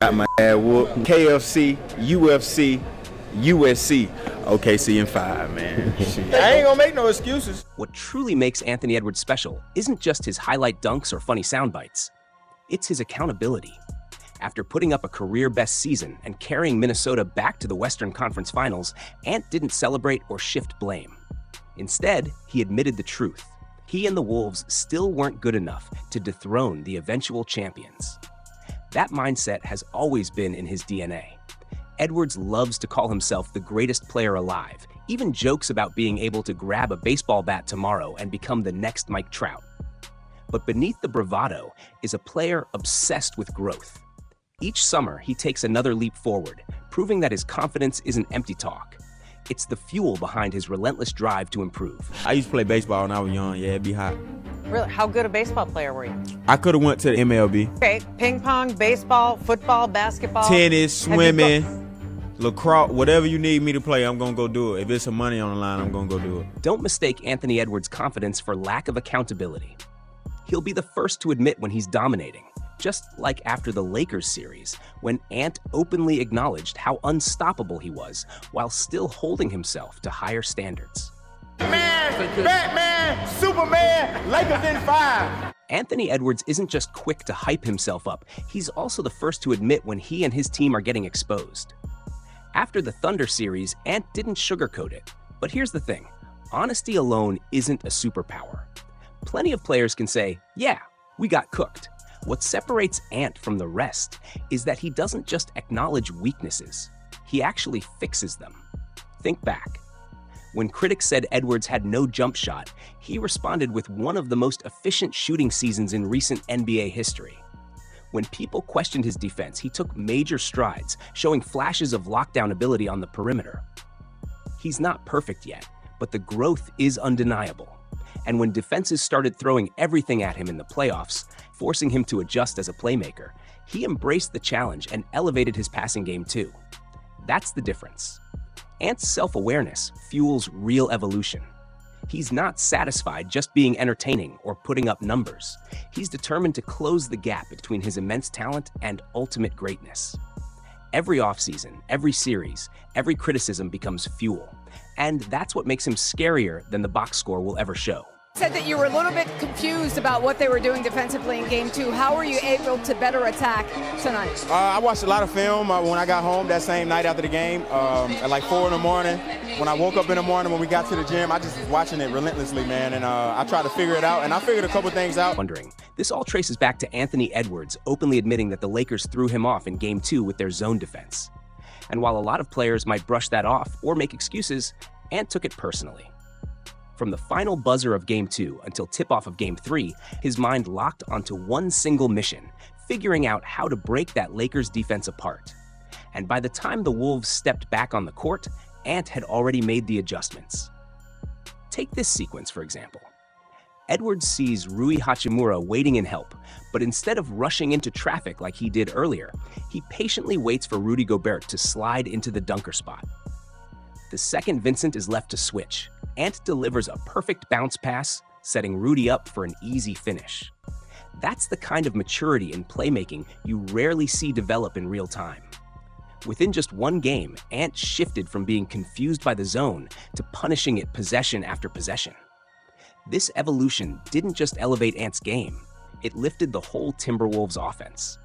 Got my ass whooped. KFC, UFC, USC, OKC in 5, man. Shit. I ain't gonna make no excuses. What truly makes Anthony Edwards special isn't just his highlight dunks or funny sound bites. It's his accountability. After putting up a career-best season and carrying Minnesota back to the Western Conference Finals, Ant didn't celebrate or shift blame. Instead, he admitted the truth. He and the Wolves still weren't good enough to dethrone the eventual champions. That mindset has always been in his DNA. Edwards loves to call himself the greatest player alive, even jokes about being able to grab a baseball bat tomorrow and become the next Mike Trout. But beneath the bravado is a player obsessed with growth. Each summer, he takes another leap forward, proving that his confidence isn't empty talk. It's the fuel behind his relentless drive to improve. I used to play baseball when I was young. Yeah, it'd be hot. Really? How good a baseball player were you? I could have went to the MLB. Okay, ping pong, baseball, football, basketball. Tennis, swimming, lacrosse, whatever you need me to play, I'm going to go do it. If it's some money on the line, I'm going to go do it. Don't mistake Anthony Edwards' confidence for lack of accountability. He'll be the first to admit when he's dominating, just like after the Lakers series, when Ant openly acknowledged how unstoppable he was while still holding himself to higher standards. Man, Batman, Superman, Lakers in 5. Anthony Edwards isn't just quick to hype himself up, he's also the first to admit when he and his team are getting exposed. After the Thunder series, Ant didn't sugarcoat it. But here's the thing, honesty alone isn't a superpower. Plenty of players can say, yeah, we got cooked. What separates Ant from the rest is that he doesn't just acknowledge weaknesses, he actually fixes them. Think back. When critics said Edwards had no jump shot, he responded with one of the most efficient shooting seasons in recent NBA history. When people questioned his defense, he took major strides, showing flashes of lockdown ability on the perimeter. He's not perfect yet, but the growth is undeniable. And when defenses started throwing everything at him in the playoffs, forcing him to adjust as a playmaker, he embraced the challenge and elevated his passing game too. That's the difference. Ant's self-awareness fuels real evolution. He's not satisfied just being entertaining or putting up numbers. He's determined to close the gap between his immense talent and ultimate greatness. Every offseason, every series, every criticism becomes fuel. And that's what makes him scarier than the box score will ever show. Said that you were a little bit confused about what they were doing defensively in Game 2. How were you able to better attack tonight? I watched a lot of film when I got home that same night after the game at like 4 in the morning. When I woke up in the morning when we got to the gym, I just was watching it relentlessly, man, and I tried to figure it out, and I figured a couple things out. Wondering, this all traces back to Anthony Edwards openly admitting that the Lakers threw him off in Game 2 with their zone defense. And while a lot of players might brush that off or make excuses, Ant took it personally. From the final buzzer of Game 2 until tip-off of Game 3, his mind locked onto one single mission, figuring out how to break that Lakers defense apart. And by the time the Wolves stepped back on the court, Ant had already made the adjustments. Take this sequence, for example. Edwards sees Rui Hachimura waiting in help, but instead of rushing into traffic like he did earlier, he patiently waits for Rudy Gobert to slide into the dunker spot. The second Vincent is left to switch, Ant delivers a perfect bounce pass, setting Rudy up for an easy finish. That's the kind of maturity in playmaking you rarely see develop in real time. Within just one game, Ant shifted from being confused by the zone to punishing it possession after possession. This evolution didn't just elevate Ant's game, it lifted the whole Timberwolves offense.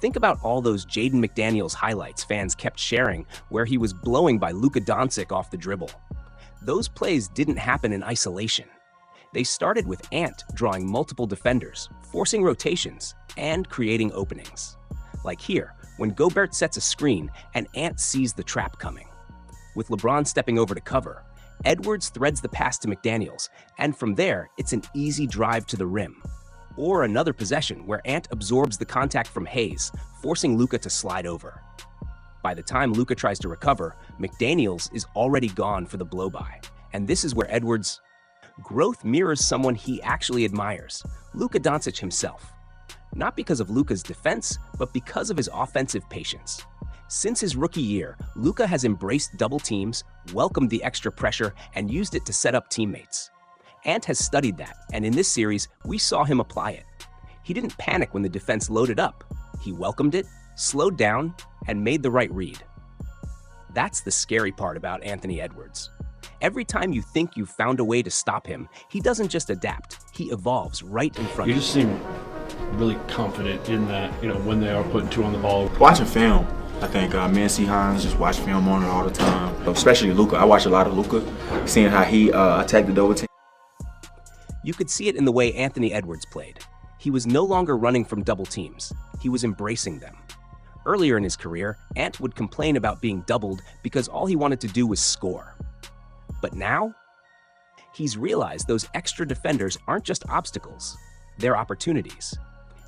Think about all those Jaden McDaniels highlights fans kept sharing where he was blowing by Luka Doncic off the dribble. Those plays didn't happen in isolation. They started with Ant drawing multiple defenders, forcing rotations, and creating openings. Like here, when Gobert sets a screen and Ant sees the trap coming. With LeBron stepping over to cover, Edwards threads the pass to McDaniels, and from there, it's an easy drive to the rim. Or another possession where Ant absorbs the contact from Hayes, forcing Luka to slide over. By the time Luka tries to recover, McDaniels is already gone for the blow-by. And this is where Edwards' growth mirrors someone he actually admires, Luka Doncic himself. Not because of Luka's defense, but because of his offensive patience. Since his rookie year, Luka has embraced double teams, welcomed the extra pressure, and used it to set up teammates. Ant has studied that, and in this series, we saw him apply it. He didn't panic when the defense loaded up. He welcomed it, slowed down, and made the right read. That's the scary part about Anthony Edwards. Every time you think you've found a way to stop him, he doesn't just adapt, he evolves right in front of you. You just seem really confident in that, when they are putting two on the ball. Watching film, I think me and C. Hines just watch film on it all the time, especially Luka. I watch a lot of Luka, seeing how he attacked the double team. You could see it in the way Anthony Edwards played. He was no longer running from double teams, he was embracing them. Earlier in his career, Ant would complain about being doubled because all he wanted to do was score. But now, he's realized those extra defenders aren't just obstacles, they're opportunities.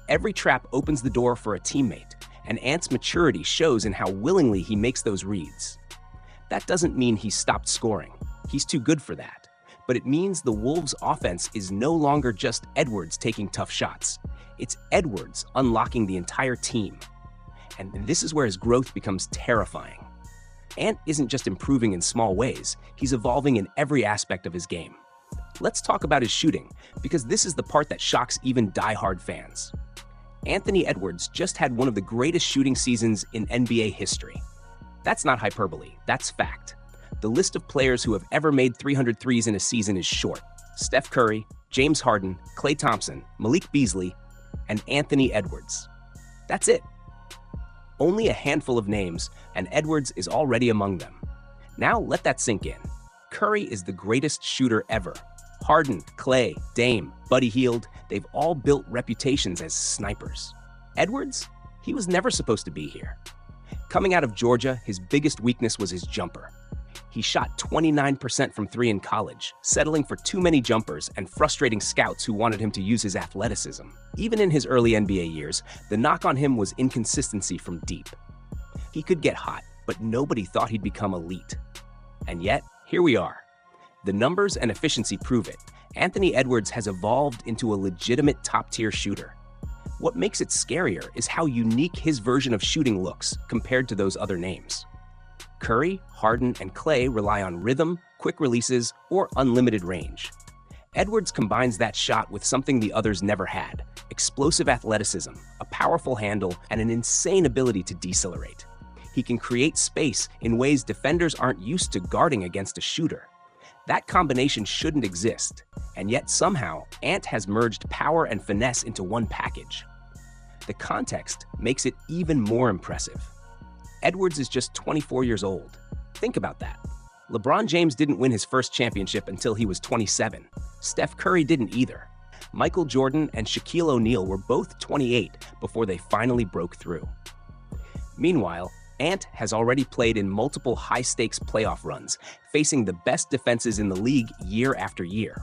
Every trap opens the door for a teammate, and Ant's maturity shows in how willingly he makes those reads. That doesn't mean he's stopped scoring. He's too good for that. But it means the Wolves' offense is no longer just Edwards taking tough shots. It's Edwards unlocking the entire team. And this is where his growth becomes terrifying. Ant isn't just improving in small ways, he's evolving in every aspect of his game. Let's talk about his shooting, because this is the part that shocks even die-hard fans. Anthony Edwards just had one of the greatest shooting seasons in NBA history. That's not hyperbole, that's fact. The list of players who have ever made 300 threes in a season is short. Steph Curry, James Harden, Klay Thompson, Malik Beasley, and Anthony Edwards. That's it. Only a handful of names, and Edwards is already among them. Now let that sink in. Curry is the greatest shooter ever. Harden, Klay, Dame, Buddy Hield, they've all built reputations as snipers. Edwards? He was never supposed to be here. Coming out of Georgia, his biggest weakness was his jumper. He shot 29% from three in college, settling for too many jumpers and frustrating scouts who wanted him to use his athleticism. Even in his early NBA years, the knock on him was inconsistency from deep. He could get hot, but nobody thought he'd become elite. And yet, here we are. The numbers and efficiency prove it. Anthony Edwards has evolved into a legitimate top-tier shooter. What makes it scarier is how unique his version of shooting looks compared to those other names. Curry, Harden, and Klay rely on rhythm, quick releases, or unlimited range. Edwards combines that shot with something the others never had: explosive athleticism, a powerful handle, and an insane ability to decelerate. He can create space in ways defenders aren't used to guarding against a shooter. That combination shouldn't exist, and yet somehow, Ant has merged power and finesse into one package. The context makes it even more impressive. Edwards is just 24 years old. Think about that. LeBron James didn't win his first championship until he was 27. Steph Curry didn't either. Michael Jordan and Shaquille O'Neal were both 28 before they finally broke through. Meanwhile, Ant has already played in multiple high-stakes playoff runs, facing the best defenses in the league year after year.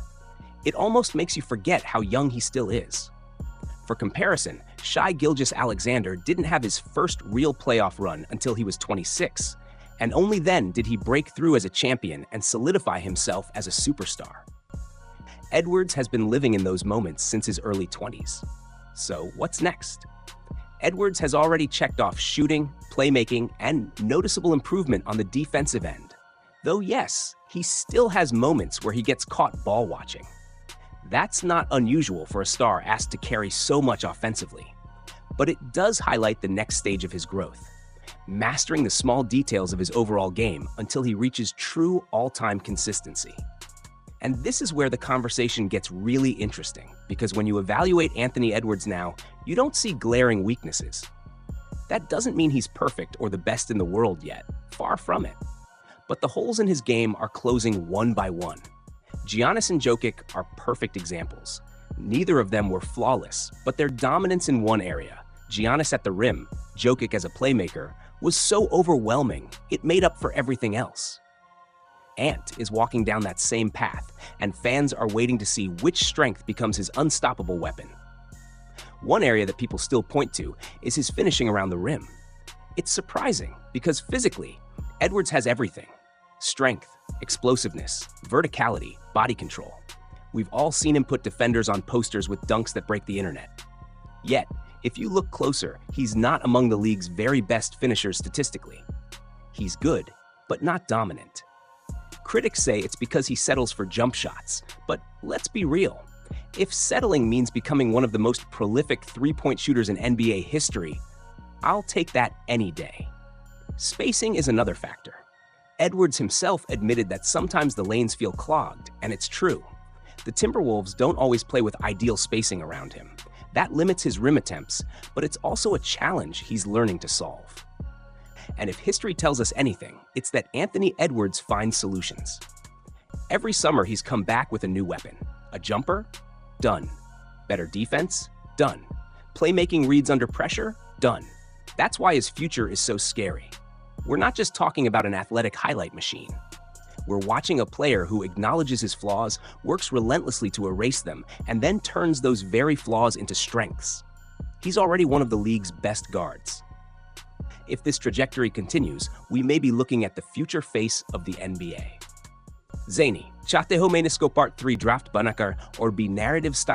It almost makes you forget how young he still is. For comparison, Shai Gilgeous-Alexander didn't have his first real playoff run until he was 26, and only then did he break through as a champion and solidify himself as a superstar. Edwards has been living in those moments since his early 20s. So what's next? Edwards has already checked off shooting, playmaking, and noticeable improvement on the defensive end. Though yes, he still has moments where he gets caught ball watching. That's not unusual for a star asked to carry so much offensively. But it does highlight the next stage of his growth, mastering the small details of his overall game until he reaches true all-time consistency. And this is where the conversation gets really interesting, because when you evaluate Anthony Edwards now, you don't see glaring weaknesses. That doesn't mean he's perfect or the best in the world yet, far from it. But the holes in his game are closing one by one. Giannis and Jokic are perfect examples. Neither of them were flawless, but their dominance in one area, Giannis at the rim, Jokic as a playmaker, was so overwhelming, it made up for everything else. Ant is walking down that same path, and fans are waiting to see which strength becomes his unstoppable weapon. One area that people still point to is his finishing around the rim. It's surprising, because physically, Edwards has everything: strength, explosiveness, verticality, body control. We've all seen him put defenders on posters with dunks that break the internet. Yet, if you look closer, he's not among the league's very best finishers statistically. He's good, but not dominant. Critics say it's because he settles for jump shots, but let's be real. If settling means becoming one of the most prolific three-point shooters in NBA history, I'll take that any day. Spacing is another factor. Edwards himself admitted that sometimes the lanes feel clogged, and it's true. The Timberwolves don't always play with ideal spacing around him. That limits his rim attempts, but it's also a challenge he's learning to solve. And if history tells us anything, it's that Anthony Edwards finds solutions. Every summer, he's come back with a new weapon. A jumper? Done. Better defense? Done. Playmaking reads under pressure? Done. That's why his future is so scary. We're not just talking about an athletic highlight machine. We're watching a player who acknowledges his flaws, works relentlessly to erase them, and then turns those very flaws into strengths. He's already one of the league's best guards. If this trajectory continues, we may be looking at the future face of the NBA. Zaini, Chateho Menisco Part 3 Draft Banakar or be narrative style.